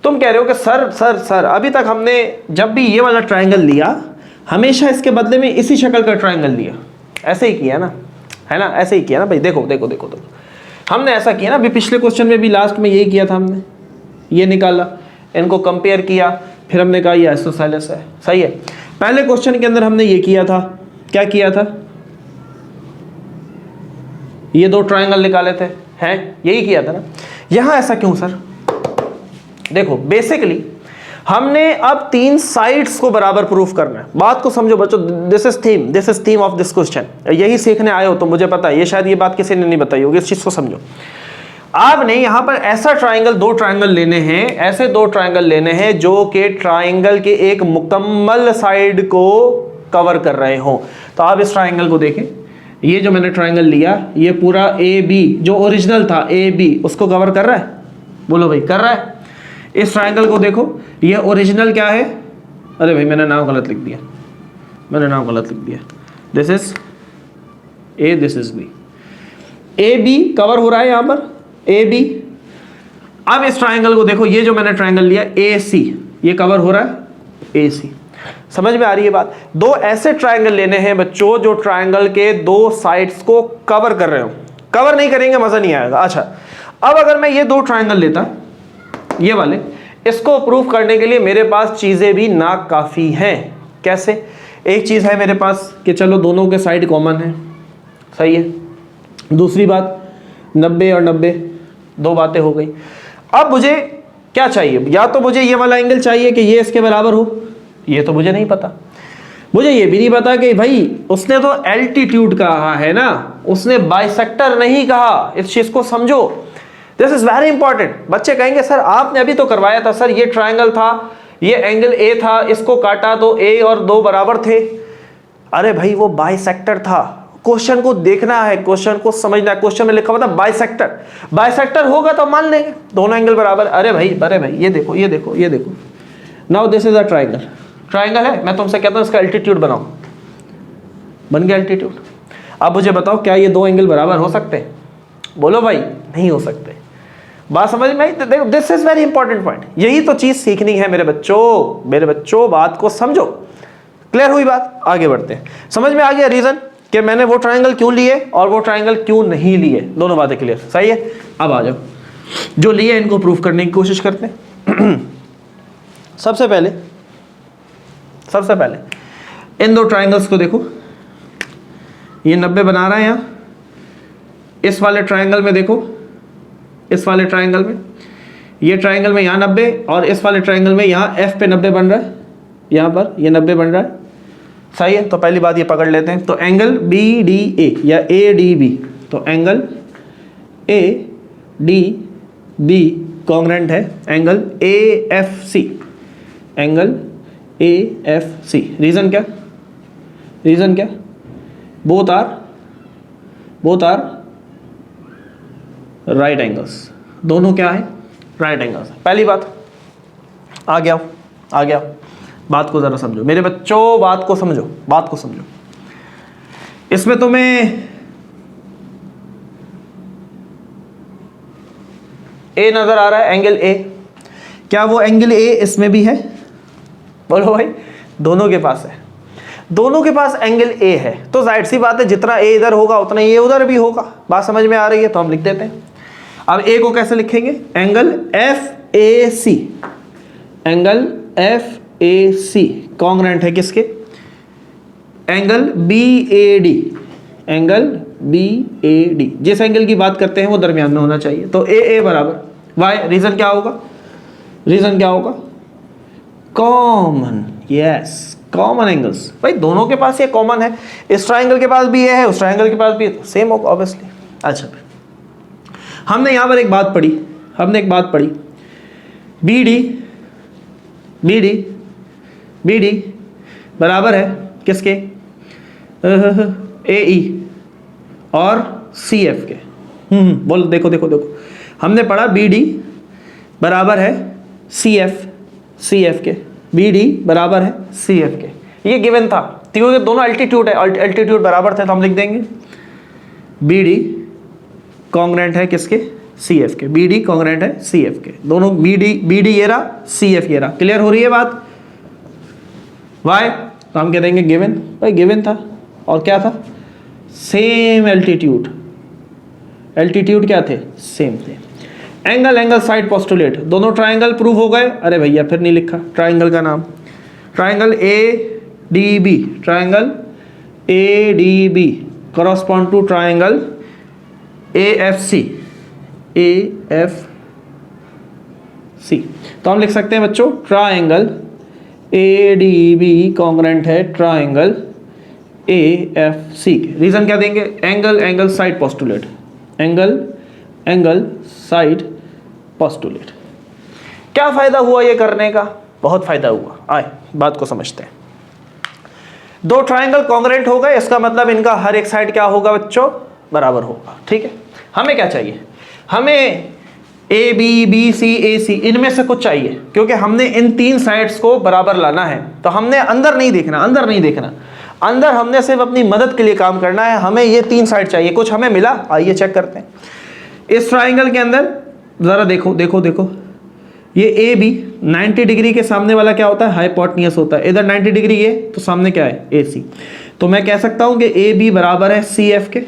तुम कह रहे हो कि सर अभी तक हमने जब भी ये वाला ट्राइंगल लिया हमेशा इसके बदले में इसी शक्ल का ट्राइंगल लिया, ऐसे ही किया ना, है ना, ऐसे ही किया ना भाई। देखो देखो देखो देखो, हमने ऐसा किया ना, अभी पिछले क्वेश्चन में भी लास्ट में यही किया था हमने, ये निकाला, इनको कंपेयर किया, फिर हमने कहा ये आइसोसेलेस है। सही है, पहले क्वेश्चन के अंदर हमने ये किया था, क्या किया था, ये दो ट्राइंगल निकाले थे, हैं, यही किया था ना। यहां ऐसा क्यों सर? देखो बेसिकली हमने अब तीन साइड्स को बराबर प्रूफ करना है। बात को समझो बच्चों, this is theme of this question. यही सीखने आए हो तो मुझे पता है, ये शायद ये बात किसी ने नहीं बताई होगी, इस चीज को समझो। आपने यहां पर ऐसा ट्राइंगल, दो ट्राइंगल लेने हैं, ऐसे दो ट्राइंगल लेने हैं जो कि ट्राइंगल के एक मुकम्मल साइड को कवर कर रहे हो। तो आप इस ट्राइंगल को देखें, ये जो मैंने ट्राइंगल लिया ये पूरा ए बी जो ओरिजिनल था ए बी उसको कवर कर रहा है, बोलो भाई कर रहा है। इस ट्राइंगल को देखो, ये ओरिजिनल क्या है, अरे भाई मैंने नाम गलत लिख दिया, this is A, this is B, A B cover हो रहा है यहां पर, ए बी। अब इस ट्राइंगल को देखो, ये जो मैंने ट्राइंगल लिया ए सी, ये कवर हो रहा है ए सी। समझ में आ रही है बात? दो ऐसे ट्राइंगल लेने हैं बच्चों जो ट्राइंगल के दो साइड्स को कवर कर रहे हो। कवर नहीं करेंगे मजा नहीं आएगा। अच्छा, अब अगर मैं ये दो ट्राइंगल लेता, ये वाले, इसको प्रूफ करने के लिए मेरे पास चीजें भी ना काफी हैं। कैसे? एक चीज है मेरे पास कि चलो दोनों के साइड कॉमन है, सही है। दूसरी बात 90 और 90, दो बातें हो गई। अब मुझे क्या चाहिए? या तो मुझे ये वाला एंगल चाहिए कि ये इसके बराबर हो, ये तो मुझे नहीं पता। मुझे ये भी नहीं पता कि भाई उसने तो एल्टीट्यूड कहा है ना, उसने बाइसेक्टर नहीं कहा। इस चीज को समझो, दिस इज वेरी इंपॉर्टेंट। बच्चे कहेंगे सर आपने अभी तो करवाया था, सर ये ट्राइंगल था, ये एंगल ए था, इसको काटा तो ए और दो बराबर थे। अरे भाई वो बाइसेक्टर था। क्वेश्चन को देखना है, क्वेश्चन को समझना है। क्वेश्चन में लिखा हुआ था बाइसेक्टर, बाइसेक्टर होगा तो मान लेंगे दोनों एंगल बराबर। अरे भाई ये देखो, ये देखो, ये देखो, now this is a triangle. Triangle है, मैं तुमसे कहता हूं इसका एल्टीट्यूड बनाओ, बन गया एल्टीट्यूड। अब मुझे बताओ क्या ये दो एंगल बराबर हो सकते हैं? बोलो भाई नहीं हो सकते। बात समझ में आई? देखो this is very important point. यही तो चीज सीखनी है मेरे बच्चों, बात को समझो। क्लियर हुई बात? आगे बढ़ते हैं। समझ में आ गया रीजन कि मैंने वो ट्राइंगल क्यों लिए और वो ट्राइंगल क्यों नहीं लिए? दोनों बातें क्लियर, सही है। अब आ जाओ, जो लिए इनको प्रूफ करने की कोशिश करते हैं। सबसे पहले इन दो ट्राइंगल्स को देखो, ये 90 बना रहा है यहां। इस वाले ट्राइंगल में देखो, इस वाले ट्राइंगल में, ये ट्राइंगल में यहाँ 90 और इस वाले ट्राइंगल में यहाँ F पे 90 बन रहा है, यहाँ पर ये 90 बन रहा है, सही है। तो पहली बात ये पकड़ लेते हैं। तो एंगल BDA या ADB, तो एंगल ADB कॉन्ग्रेंट है angle AFC, angle AFC। Reason क्या? Both are right angles. दोनों क्या है? Right angles. पहली बात, आ गया। बात को जरा समझो मेरे बच्चों, बात को समझो। इसमें तुम्हें ए नजर आ रहा है, एंगल ए। क्या वो एंगल ए इसमें भी है? बोलो भाई, दोनों के पास है, दोनों के पास एंगल ए है। तो जाहिर सी बात है जितना ए इधर होगा उतना ए उधर भी होगा। बात समझ में आ रही है? तो हम लिख देते हैं। अब ए को कैसे लिखेंगे? Angle FAC, angle FAC congruent है किसके? Angle BAD, angle BAD। जिस एंगल की बात करते हैं वो दरमियान में होना चाहिए। तो AA बराबर वाई। रीजन क्या होगा? कॉमन। Yes, common angles. भाई दोनों के पास ये कॉमन है, इस ट्राइंगल के पास भी ये है, उस ट्राइंगल के पास भी है, तो सेम होगा ऑब्वियसली। अच्छा, हमने यहां पर एक बात पढ़ी, BD बराबर है किसके? AE और CF के। बोलो, देखो, हमने पढ़ा BD बराबर है CF सी एफ के, बी डी बराबर है सी एफ के। ये गिवन था क्योंकि दोनों अल्टीट्यूड है, अल्टीट्यूड बराबर थे तो हम लिख देंगे बी डी कॉन्ग्रेंट है किसके, सी एफ के। बी डी कॉन्ग्रेंट है सी एफ के, दोनों बी डी ये रहा, सी एफ ये रहा। क्लियर हो रही है बात? वाई तो हम कह देंगे गिवन, भाई गिवन था और क्या था, सेम एल्टीट्यूड, एल्टीट्यूड क्या थे, सेम थे। एंगल, एंगल साइड पोस्टुलेट, दोनों ट्राइंगल प्रूव हो गए। अरे भैया फिर नहीं लिखा ट्राइंगल का नाम, triangle A D B, triangle A D B correspond to triangle A F C, A F C. तो हम लिख सकते हैं बच्चों triangle A D B congruent है ट्राइंगल ए एफ सी के। रीजन क्या देंगे, angle, angle side postulate, angle, angle side postulate. क्या फायदा हुआ ये करने का, बहुत फायदा हुआ। आए बात को समझते हैं। दो ट्राइंगल कॉन्ग्रेंट हो गए, इसका मतलब इनका हर एक साइड क्या होगा बच्चों, बराबर होगा। ठीक है, हमें क्या चाहिए, हमें ए बी, बी सी, ए सी, इनमें से कुछ चाहिए क्योंकि हमने इन तीन साइड्स को बराबर लाना है। तो हमने अंदर नहीं देखना, अंदर नहीं देखना, अंदर हमने सिर्फ अपनी मदद के लिए काम करना है। हमें ये तीन साइड चाहिए, कुछ हमें मिला, आइए चेक करते हैं। इस ट्राइंगल के अंदर ज़रा देखो देखो देखो, ये ए बी 90 डिग्री के सामने वाला क्या होता है, हाइपोटेन्यूस होता है। इधर 90 डिग्री ये, तो सामने क्या है, ए सी। तो मैं कह सकता हूं कि ए बी बराबर है सी एफ के,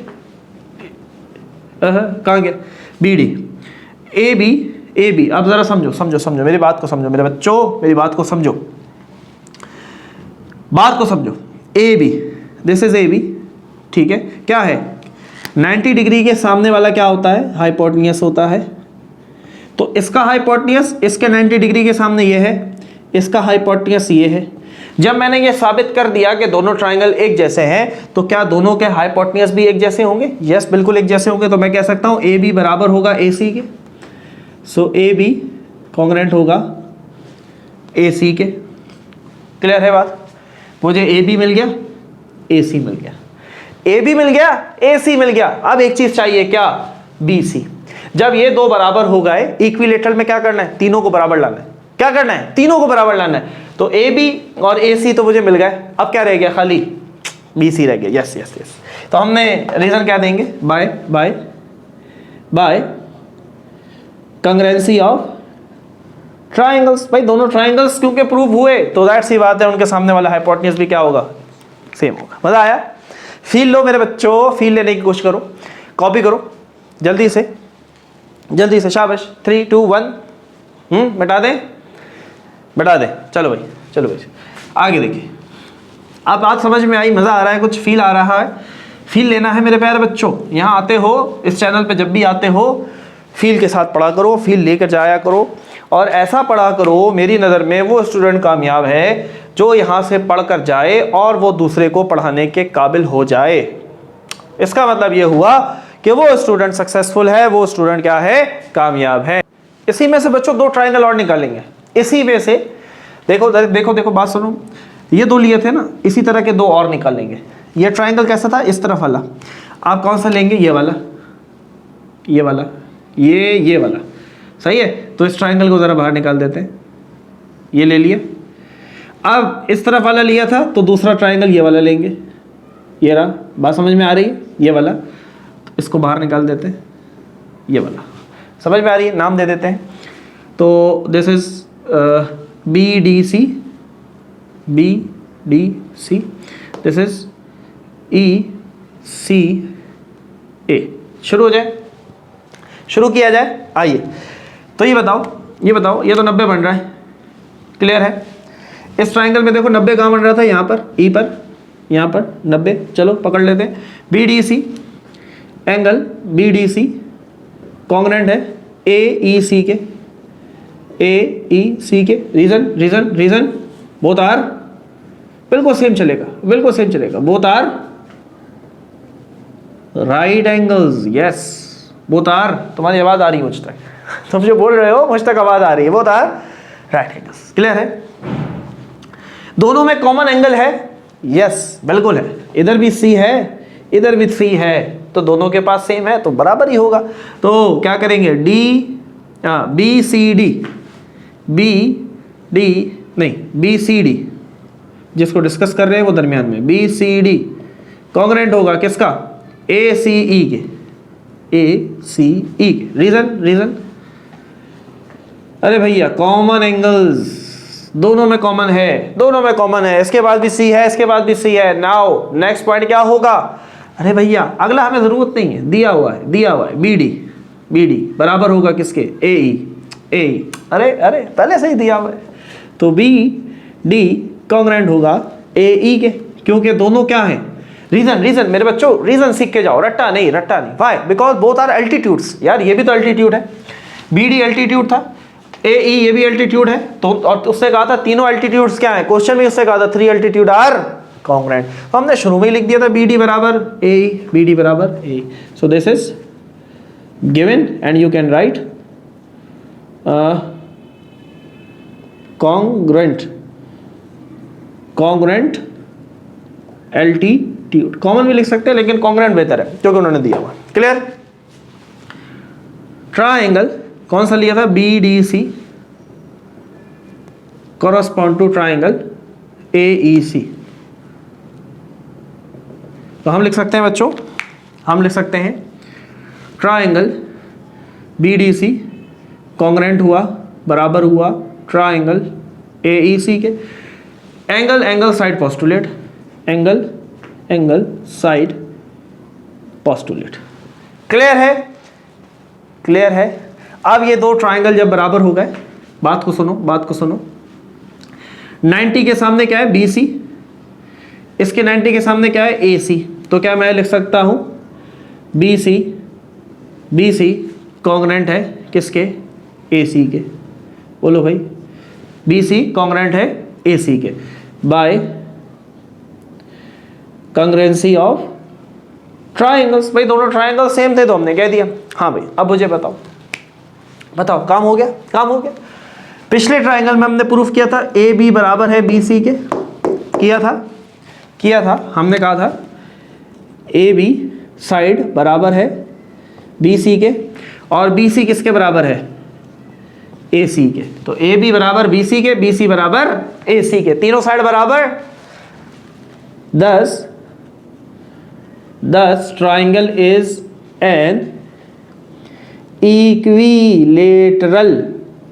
कहाँ गया, B D, A B, A B. अब जरा समझो समझो समझो मेरी बात को समझो मेरे बच्चों, मेरी बात को समझो, बात को समझो। A B, this is A B, ठीक है। क्या है, 90 डिग्री के सामने वाला क्या होता है, हाइपोटेन्यूस होता है। तो इसका हाइपोटेन्यूस इसके 90 डिग्री के सामने ये है, इसका हाइपोटेन्यूस ये है। जब मैंने ये साबित कर दिया कि दोनों ट्राइंगल एक जैसे हैं, तो क्या दोनों के हाइपोटेन्यूस भी एक जैसे होंगे? यस, बिल्कुल एक जैसे होंगे। तो मैं कह सकता हूं ए बी बराबर होगा ए सी के। सो ए बी कॉन्ग्रेंट होगा ए सी के। क्लियर है बात? मुझे ए बी मिल गया, ए सी मिल गया, ए बी मिल गया, ए सी मिल गया। अब एक चीज चाहिए, क्या, बी सी। जब ये दो बराबर हो गए, इक्विलेटरल में क्या करना है, तीनों को बराबर लाना है। क्या करना है, तीनों को बराबर लाना है। तो ए बी और ए सी तो मुझे मिल गए, अब क्या रह गया, खाली बी सी रह गया। Yes yes yes. तो हमने रीजन क्या देंगे, by by by congruency of triangles. भाई दोनों ट्राइंगल्स क्योंकि प्रूव हुए, तो दैट सी बात है उनके सामने वाला हाइपोटेन्यूस भी क्या होगा, सेम होगा। मजा आया? फील लो मेरे बच्चों, फील लेने की कोशिश करो, कॉपी करो जल्दी से, जल्दी से, शाबाश। 3 2 1, मिटा दें, मिटा दें। चलो भाई, चलो भाई, आगे देखिए। अब बात समझ में आई, मज़ा आ रहा है, कुछ फील आ रहा है? फील लेना है मेरे प्यारे बच्चों। यहाँ आते हो, इस चैनल पे जब भी आते हो, फील के साथ पढ़ा करो, फील लेकर जाया करो, और ऐसा पढ़ा करो, मेरी नज़र में वो स्टूडेंट कामयाब है जो यहाँ से पढ़ कर जाए और वो दूसरे को पढ़ाने के काबिल हो जाए। इसका मतलब ये हुआ कि वो स्टूडेंट सक्सेसफुल है, वो स्टूडेंट क्या है, कामयाब है। इसी में से बच्चों दो ट्राइंगल और निकालेंगे, इसी में से। देखो देखो देखो, बात सुनो, ये दो लिए थे ना, इसी तरह के दो और निकालेंगे। ये ट्राइंगल कैसा था, इस तरफ वाला, आप कौन सा लेंगे, ये वाला, ये वाला, ये वाला, सही है। तो इस ट्राइंगल को ज़रा बाहर निकाल देते हैं, ये ले लिए। अब इस तरफ वाला लिया था, तो दूसरा ट्राइंगल ये वाला लेंगे, ये रहा। बात समझ में आ रही है? ये वाला, इसको बाहर निकाल देते हैं, ये वाला। समझ में आ रही है? नाम दे देते हैं। तो this is B D C, B D C, this is E C A. शुरू हो जाए, शुरू किया जाए। आइए, तो ये बताओ, ये बताओ, ये तो 90 बन रहा है, क्लियर है? इस ट्राइंगल में देखो 90 कहाँ बन रहा था, यहाँ पर, ई पर, यहाँ पर 90। चलो पकड़ लेते हैं। B D C, angle B D C congruent है ए ई सी के, ए ई सी के। Reason reason reason, both are, बिल्कुल सेम चलेगा, बिल्कुल सेम चलेगा। Both are right angles. Yes, both are. तुम्हारी आवाज़ आ रही है मुझ तक, तुम जो बोल रहे हो मुझ तक आवाज़ आ रही है। Both are right angles. Clear है? दोनों में कॉमन एंगल है? यस, बिल्कुल है। इधर भी सी है, इधर भी सी है, तो दोनों के पास सेम है, तो बराबर ही होगा। तो क्या करेंगे, D B C D, B D नहीं, बी सी डी, जिसको डिस्कस कर रहे हैं वो दरमियान में, बी सी डी कॉन्ग्रेंट होगा किसका, ए सी ई के, ए सी ई के। रीजन अरे भैया कॉमन एंगल्स दोनों में कॉमन है, इसके बाद भी सी है, इसके बाद भी सी है। नाउ नेक्स्ट पॉइंट क्या होगा, अरे भैया अगला हमें जरूरत नहीं है, दिया हुआ है बी डी बराबर होगा किसके, ए ई। अरे पहले से ही दिया हुआ है, तो बी डी कॉन्ग्रेंट होगा ए ई के, क्योंकि दोनों क्या है, रीजन मेरे बच्चों, रीजन सीख के जाओ, रट्टा नहीं। Why, because both are altitudes. यार ये भी तो एल्टीट्यूड है, बी डी एल्टीट्यूड था, ए ई ये भी एल्टीट्यूड है, तो और उससे कहा था तीनों एल्टीट्यूड्स क्या है, क्वेश्चन में उससे कहा था 3 एल्टीट्यूड आर कॉन्ग्रेंट, तो हमने शुरू में ही लिख दिया था बी डी बराबर ए ई, बी डी बराबर A. So this is given and you can write congruent altitude, common भी लिख सकते हैं लेकिन कॉन्ग्रेंट बेहतर है क्योंकि उन्होंने दिया हुआ। क्लियर। ट्राइंगल कौन सा लिया था, B D C correspond to triangle A E C. तो हम लिख सकते हैं बच्चों, हम लिख सकते हैं triangle B D C congruent हुआ, बराबर हुआ ट्राइंगल ए ई सी के। Angle side postulate, angle side postulate. Clear है। अब ये दो ट्राइंगल जब बराबर हो गए, बात को सुनो, 90 के सामने क्या है, बी सी, इसके 90 के सामने क्या है, ए सी। तो क्या मैं लिख सकता हूं बी सी कॉन्ग्रेंट है किसके, ए सी के। बोलो भाई, बी सी कॉन्ग्रेंट है ए सी के बाय कॉन्ग्रेंसी ऑफ ट्राइंगल्स। भाई दोनों ट्राइंगल सेम थे तो हमने कह दिया। हाँ भाई अब मुझे बताओ काम हो गया। पिछले ट्राइंगल में हमने प्रूफ किया था ए बी बराबर है बी सी के, किया था हमने कहा था ए बी साइड बराबर है बी सी के, और बी सी किसके बराबर है, ए सी के। तो ए बी बराबर बी सी के, बी सी बराबर ए सी के, तीनों साइड बराबर। 10 triangle is an equilateral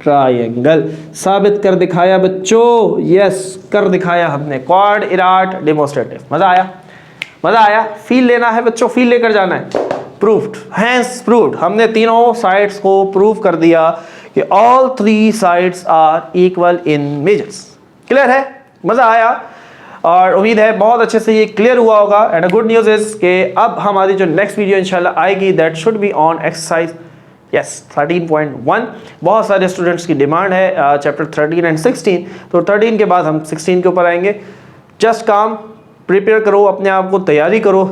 triangle. साबित कर दिखाया बच्चों, यस कर दिखाया हमने, क्वाड इराट डेमोस्ट्रेटिव। मजा आया। फील लेना है बच्चों, फील लेकर जाना है। प्रूव्ड, हैंस प्रूव्ड, हमने तीनों साइड्स को प्रूव कर दिया कि all 3 sides are equal in measures. Clear है, मजा आया और उम्मीद है बहुत अच्छे से ये क्लियर हुआ होगा। And a good news is कि अब हमारी जो नेक्स्ट वीडियो इंशाल्लाह आएगी that should be on exercise 13.1। बहुत सारे स्टूडेंट्स की डिमांड है चैप्टर 13 एंड 16, तो 13 के बाद हम 16 के ऊपर आएंगे। जस्ट काम प्रिपेयर करो, अपने आप को तैयारी करो,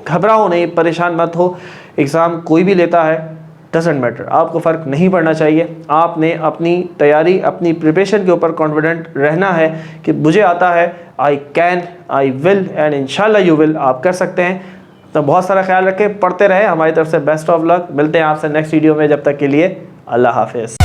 घबराओ नहीं, परेशान मत हो। एग्ज़ाम कोई भी लेता है, डजेंट मैटर, आपको फ़र्क नहीं पड़ना चाहिए। आपने अपनी तैयारी, अपनी प्रिपरेशन के ऊपर कॉन्फिडेंट रहना है कि मुझे आता है, I can, I will and इंशाल्लाह यू विल, आप कर सकते हैं। तो बहुत सारा ख्याल रखें, पढ़ते रहे, हमारी तरफ से बेस्ट ऑफ लक। मिलते हैं आपसे नेक्स्ट वीडियो में, जब तक के लिए अल्लाह हाफिज़।